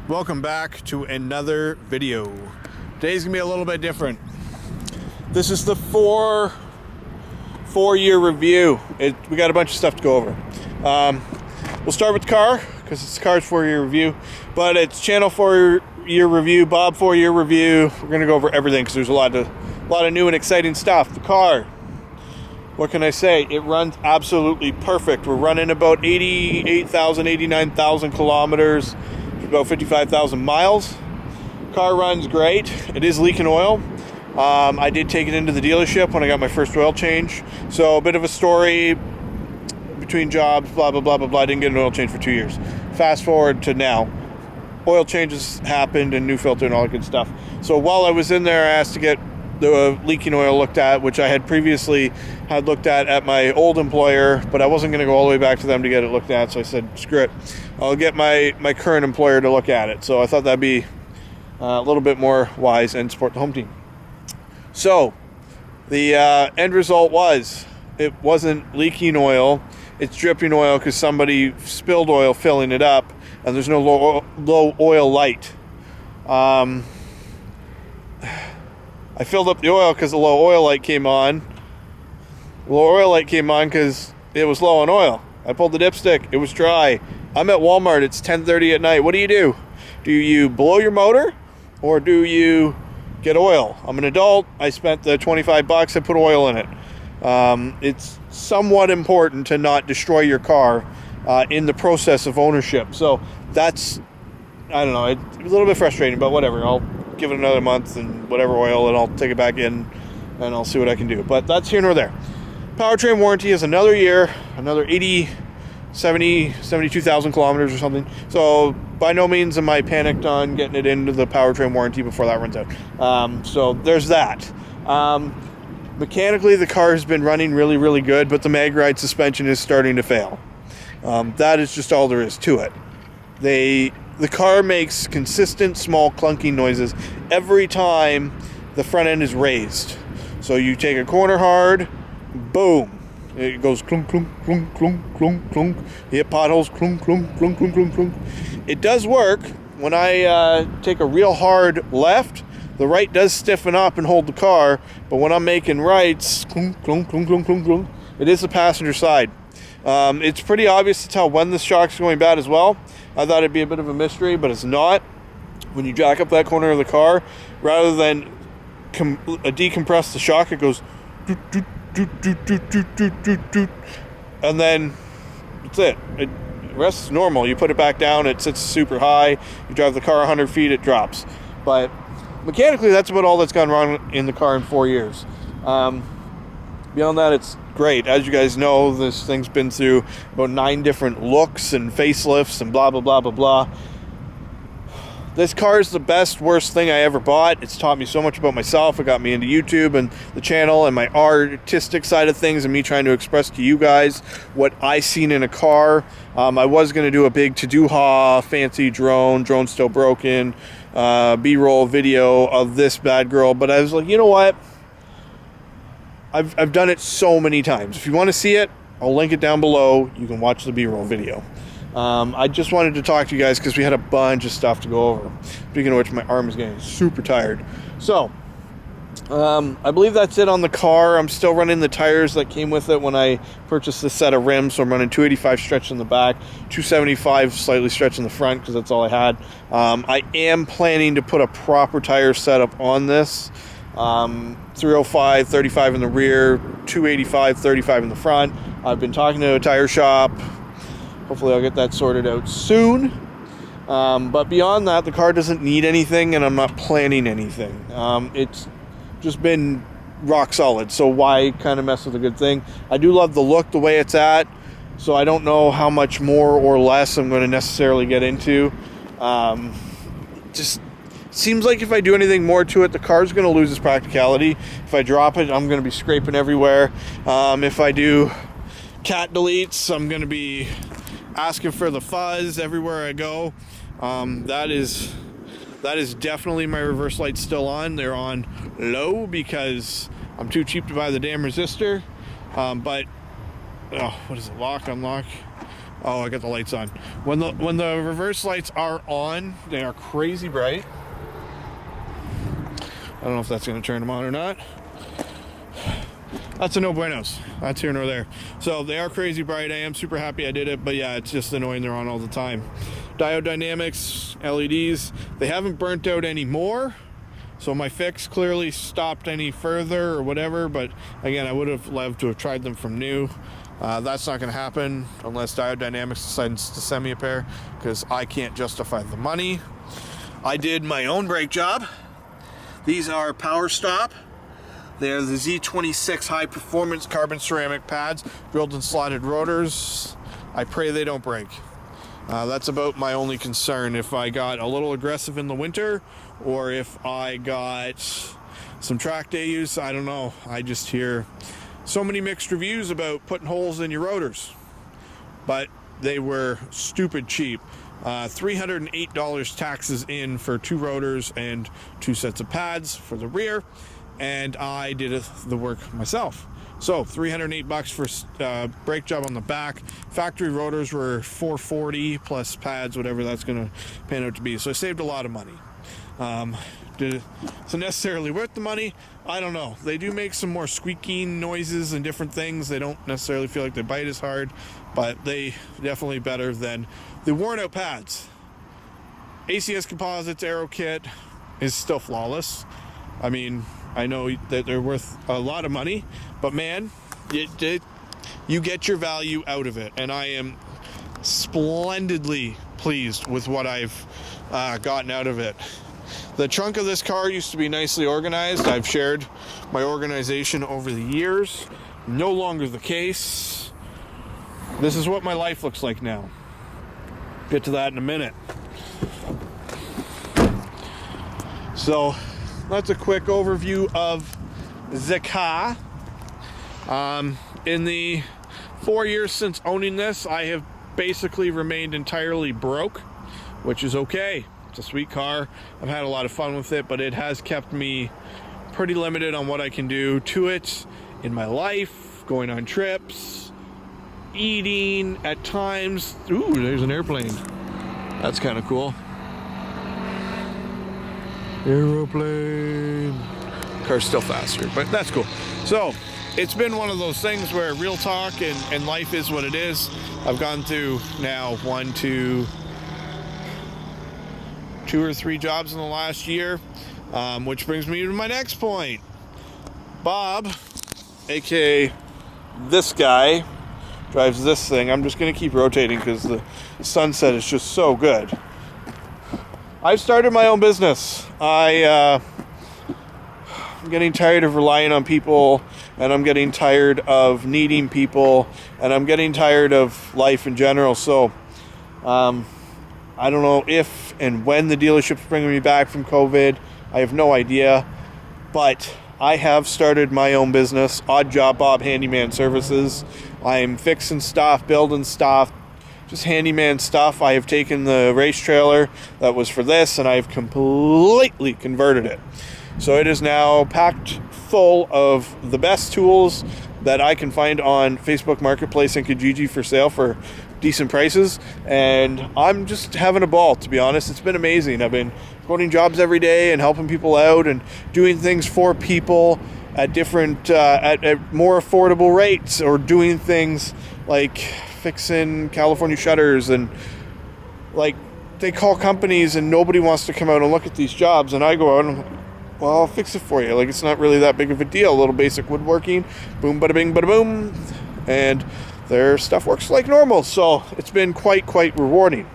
Welcome back to another video. Today's gonna be a little bit different. This is the four-year review. We got a bunch of stuff to go over. We'll start with the car because it's the car's 4-year review, but it's channel 4-year review, Bob 4-year review. We're gonna go over everything because there's a lot of new and exciting stuff. The car, what can I say? It runs absolutely perfect. We're running about 88,000, 89,000 kilometers, about 55,000 miles. Car runs great. It is leaking oil. I did take it into the dealership when I got my first oil change. So a bit of a story between jobs, blah, blah, blah, blah, blah. I didn't get an oil change for 2 years. Fast forward to now. Oil changes happened and new filter and all that good stuff. So while I was in there, I asked to get the leaking oil looked at, which I had previously had looked at my old employer, but I wasn't going to go all the way back to them to get it looked at. So I said, screw it. I'll get my current employer to look at it. So I thought that'd be a little bit more wise and support the home team. So the end result was it wasn't leaking oil. It's dripping oil because somebody spilled oil filling it up, and there's no low oil light. I filled up the oil because the low oil light came on. The low oil light came on because it was low on oil. I pulled the dipstick. It was dry. I'm at Walmart. It's 10:30 at night. What do? Do you blow your motor or do you get oil? I'm an adult. I spent the $25. I put oil in it. It's somewhat important to not destroy your car in the process of ownership. So that's, I don't know, it's a little bit frustrating, but whatever. I'll give it another month and whatever oil, and I'll take it back in and I'll see what I can do. But that's here nor there. Powertrain warranty is another year, another 72,000 kilometers or something. So by no means am I panicked on getting it into the powertrain warranty before that runs out. So there's that. Mechanically, the car has been running really, really good, but the mag ride suspension is starting to fail. That is just all there is to it. The car makes consistent, small, clunking noises every time the front end is raised. So you take a corner hard, boom. It goes clunk, clunk, clunk, clunk, clunk, clunk. You hit potholes, clunk, clunk, clunk, clunk, clunk, clunk. It does work. When I take a real hard left, the right does stiffen up and hold the car. But when I'm making rights, clunk, clunk, clunk, clunk, clunk, clunk, it is the passenger side. It's pretty obvious to tell when the shock's going bad as well. I thought it'd be a bit of a mystery, but it's not. When you jack up that corner of the car, rather than decompress the shock, it goes doot, doot, doot, doot, doot, doot, doot, doot, doot, and then that's it. The rest is normal. You put it back down, it sits super high. You drive the car 100 feet, it drops. But mechanically, that's about all that's gone wrong in the car in 4 years. Beyond that, it's great. As you guys know, this thing's been through about 9 different looks and facelifts and blah, blah, blah, blah, blah. This car is the best, worst thing I ever bought. It's taught me so much about myself. It got me into YouTube and the channel and my artistic side of things and me trying to express to you guys what I seen in a car. I was going to do a big to-do-ha, fancy drone still broken, B-roll video of this bad girl. But I was like, you know what? I've done it so many times. If you want to see it, I'll link it down below. You can watch the B-roll video. I just wanted to talk to you guys because we had a bunch of stuff to go over. Speaking of which, my arm is getting super tired. So, I believe that's it on the car. I'm still running the tires that came with it when I purchased this set of rims. So I'm running 285 stretch in the back, 275 slightly stretch in the front because that's all I had. I am planning to put a proper tire setup on this. 305, 35 in the rear, 285, 35 in the front. I've been talking to a tire shop. Hopefully I'll get that sorted out soon. But beyond that, the car doesn't need anything, and I'm not planning anything. It's just been rock solid, so why kind of mess with a good thing? I do love the look, the way it's at, so I don't know how much more or less I'm going to necessarily get into. Just seems like if I do anything more to it, the car's going to lose its practicality. If I drop it, I'm going to be scraping everywhere. If I do cat deletes, I'm going to be asking for the fuzz everywhere I go. That is definitely my reverse lights still on. They're on low because I'm too cheap to buy the damn resistor. But what is it? Lock, unlock. Oh, I got the lights on. When the reverse lights are on, they are crazy bright. I don't know if that's going to turn them on or not. That's a no buenos. That's here nor there. So they are crazy bright. I am super happy I did it, but yeah, it's just annoying they're on all the time. Diode dynamics, LEDs, they haven't burnt out anymore. So my fix clearly stopped any further or whatever, but again, I would have loved to have tried them from new. That's not going to happen unless Diode Dynamics decides to send me a pair, because I can't justify the money. I did my own brake job. These are Power Stop. They're the Z26 high performance carbon ceramic pads, drilled and slotted rotors. I pray they don't break. That's about my only concern. If I got a little aggressive in the winter, or if I got some track day use, I don't know. I just hear so many mixed reviews about putting holes in your rotors, but they were stupid cheap. $308 taxes in for 2 rotors and 2 sets of pads for the rear, and I did the work myself. So $308 for brake job on the back. Factory rotors were $440 plus pads, whatever that's going to pan out to be. So I saved a lot of money. So necessarily worth the money, I don't know. They do make some more squeaking noises and different things. They don't necessarily feel like they bite as hard, but they definitely better than the worn out pads. ACS Composites Aero Kit is still flawless. I mean, I know that they're worth a lot of money, but man, you get your value out of it, and I am splendidly pleased with what I've gotten out of it. The trunk of this car used to be nicely organized. I've shared my organization over the years. No longer the case. This is what my life looks like now. Get to that in a minute. So that's a quick overview of the car. In the 4 years since owning this, I have basically remained entirely broke, which is okay. It's a sweet car. I've had a lot of fun with it, but it has kept me pretty limited on what I can do to it in my life, going on trips, eating at times. Ooh, there's an airplane. That's kind of cool. Aeroplane. Car's still faster, but that's cool. So it's been one of those things where real talk and life is what it is. I've gone through now 2 or 3 jobs in the last year, which brings me to my next point. Bob, aka this guy, drives this thing. I'm just going to keep rotating because the sunset is just so good. I've started my own business. I'm getting tired of relying on people, and I'm getting tired of needing people, and I'm getting tired of life in general. So I don't know if and when the dealership's bringing me back from COVID. I have no idea. But I have started my own business, Odd Job Bob Handyman Services. I'm fixing stuff, building stuff, just handyman stuff. I have taken the race trailer that was for this, and I've completely converted it. So it is now packed full of the best tools that I can find on Facebook Marketplace and Kijiji for sale for decent prices, and I'm just having a ball, to be honest. It's been amazing. I've been quoting jobs every day and helping people out and doing things for people at different at more affordable rates, or doing things like fixing California shutters, and like they call companies and nobody wants to come out and look at these jobs, and I go out and, well, I'll fix it for you. Like, it's not really that big of a deal. A little basic woodworking, boom, bada bing, bada boom, and their stuff works like normal. So it's been quite rewarding.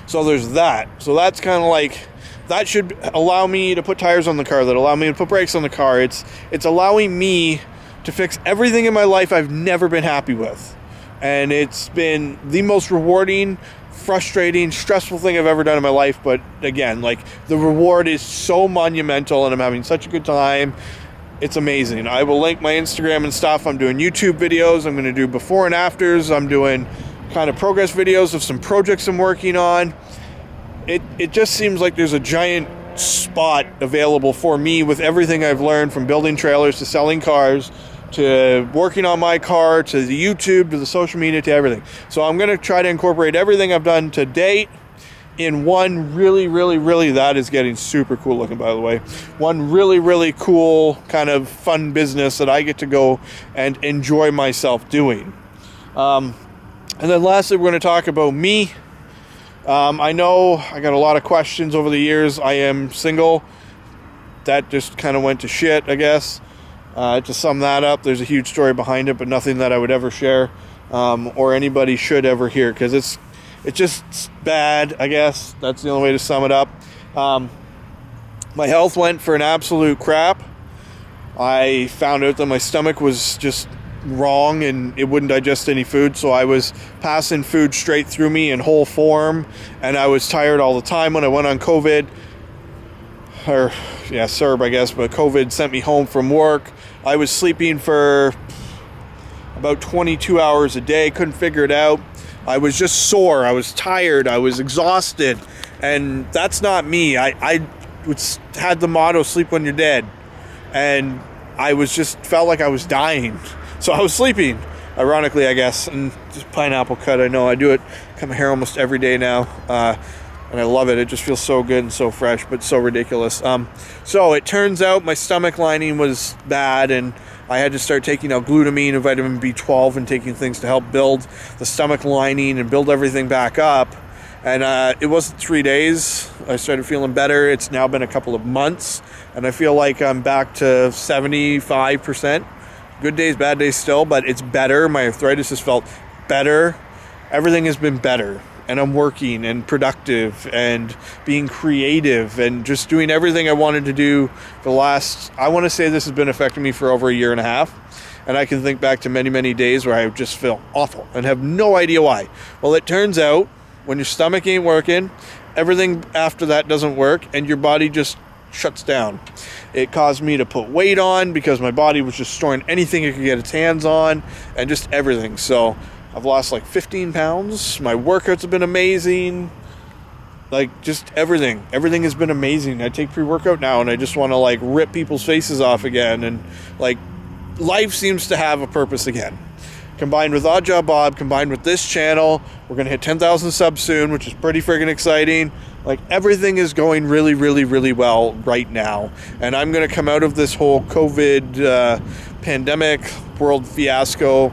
So there's that. So that's kind of like, that should allow me to put tires on the car, that allow me to put brakes on the car. It's allowing me to fix everything in my life I've never been happy with. And it's been the most rewarding, frustrating, stressful thing I've ever done in my life. But again, like, the reward is so monumental, and I'm having such a good time. It's amazing. I will link my Instagram and stuff. I'm doing YouTube videos. I'm going to do before and afters. I'm doing kind of progress videos of some projects I'm working on. It just seems like there's a giant spot available for me with everything I've learned, from building trailers to selling cars to working on my car, to the YouTube, to the social media, to everything. So I'm going to try to incorporate everything I've done to date in one really, that is getting super cool looking, by the way. One really cool kind of fun business that I get to go and enjoy myself doing. And then lastly, we're going to talk about me. I know I got a lot of questions over the years. I am single. That just kind of went to shit, I guess. To sum that up, there's a huge story behind it, but nothing that I would ever share, or anybody should ever hear, because it's just bad, I guess. That's the only way to sum it up. My health went for an absolute crap. I found out that my stomach was just wrong and it wouldn't digest any food, so I was passing food straight through me in whole form, and I was tired all the time. When I went on COVID, or CERB, I guess, but COVID sent me home from work. I was sleeping for about 22 hours a day, couldn't figure it out. I was just sore, I was tired, I was exhausted, and that's not me. I had the motto, sleep when you're dead, and I was just felt like I was dying. So I was sleeping, ironically, I guess, and just pineapple cut, I know, I do it, cut my hair almost every day now, and I love it. It just feels so good and so fresh, but so ridiculous. So it turns out my stomach lining was bad, and I had to start taking out glutamine and vitamin B12 and taking things to help build the stomach lining and build everything back up. And it wasn't 3 days. I started feeling better. It's now been a couple of months, and I feel like I'm back to 75%. Good days, bad days still, but it's better. My arthritis has felt better. Everything has been better. And I'm working and productive and being creative and just doing everything I wanted to do for the last, I want to say this has been affecting me for over a year and a half. And I can think back to many days where I just feel awful and have no idea why. Well, it turns out when your stomach ain't working, everything after that doesn't work, and your body just shuts down. It caused me to put weight on because my body was just storing anything it could get its hands on, and just everything. So I've lost like 15 pounds. My workouts have been amazing. Like, just everything. Everything has been amazing. I take pre-workout now, and I just want to, like, rip people's faces off again. And, like, life seems to have a purpose again. Combined with Odd Job Bob, combined with this channel, we're going to hit 10,000 subs soon, which is pretty friggin' exciting. Like, everything is going really well right now. And I'm going to come out of this whole COVID pandemic world fiasco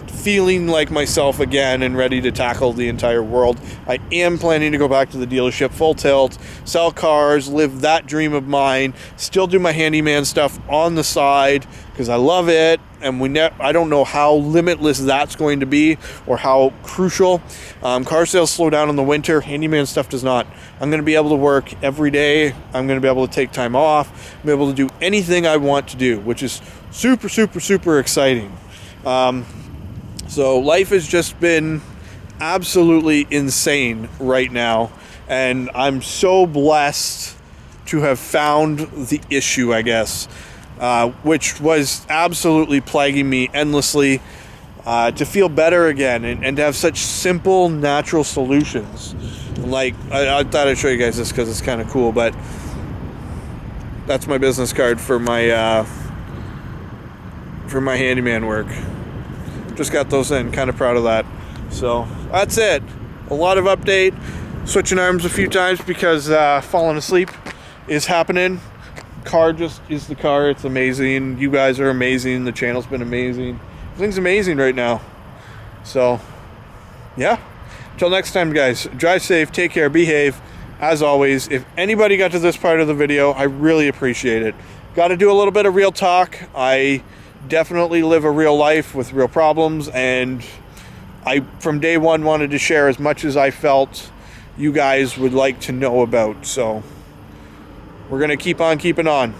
feeling like myself again and ready to tackle the entire world. I am planning to go back to the dealership full tilt, sell cars, live that dream of mine, still do my handyman stuff on the side because I love it, and I don't know how limitless that's going to be or how crucial. Car sales slow down in the winter, handyman stuff does not. I'm going to be able to work every day. I'm going to be able to take time off, be able to do anything I want to do, which is super exciting. So life has just been absolutely insane right now, and I'm so blessed to have found the issue, I guess, which was absolutely plaguing me endlessly, to feel better again and to have such simple, natural solutions. Like, I thought I'd show you guys this because it's kind of cool, but that's my business card for my handyman work. Just got those in, kind of proud of that. So that's it. A lot of update, switching arms a few times because falling asleep is happening. Car just is the car. It's amazing. You guys are amazing. The channel's been amazing. Everything's amazing right now. So yeah, until next time, guys, drive safe, take care, behave. As always, if anybody got to this part of the video, I really appreciate it. Got to do a little bit of real talk. I definitely live a real life with real problems, and I from day one wanted to share as much as I felt you guys would like to know about. So we're gonna keep on keeping on.